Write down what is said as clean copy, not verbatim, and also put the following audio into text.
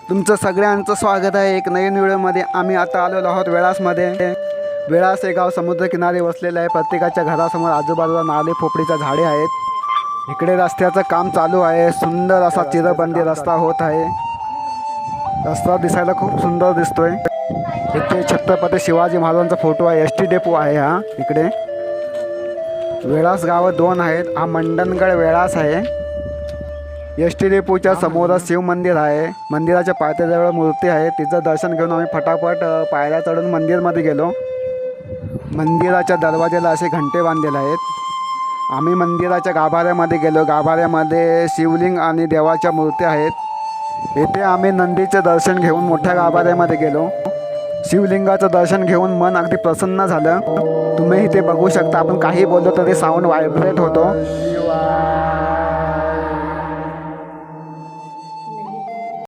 तुमचं सगळ्यांचं स्वागत आहे एक नवीन व्हिडिओमध्ये। आम्ही आता आलेलो आहोत वेळासमध्ये। वेळास हे गाव समुद्रकिनारी वसलेलं आहे। प्रत्येकाच्या घरासमोर आजूबाजूला नाले पोपळीच्या झाडे आहेत। इकडे रस्त्याचं काम चालू आहे। सुंदर असा चिरबंदी रस्ता होत आहे। रस्ता दिसायला खूप सुंदर दिसतोय। इथे छत्रपती शिवाजी महाराजांचा फोटो आहे। एसटी डेपो आहे हा इकडे। वेळास गाव दोन आहेत। हा मंडणगड वेळास आहे। एसटी डेपोच्या समोरच शिव मंदिर आहे। मंदिराच्या पायथ्याजवळ मूर्ती आहे। तिचं दर्शन घेऊन आम्ही फटाफट पायऱ्या चढून मंदिरमध्ये गेलो। मंदिराच्या दरवाजाला असे घंटे बांधलेले आहेत। आम्ही मंदिराच्या गाभाऱ्यामध्ये गेलो। गाभाऱ्यामध्ये शिवलिंग आणि देवाच्या मूर्त्या आहेत। येथे आम्ही नंदीचे दर्शन घेऊन मोठ्या गाभाऱ्यामध्ये गेलो। शिवलिंगाचं दर्शन घेऊन मन अगदी प्रसन्न झालं। तुम्ही इथे बघू शकता, आपण काही बोललो तरी साऊंड व्हायब्रेट होतो।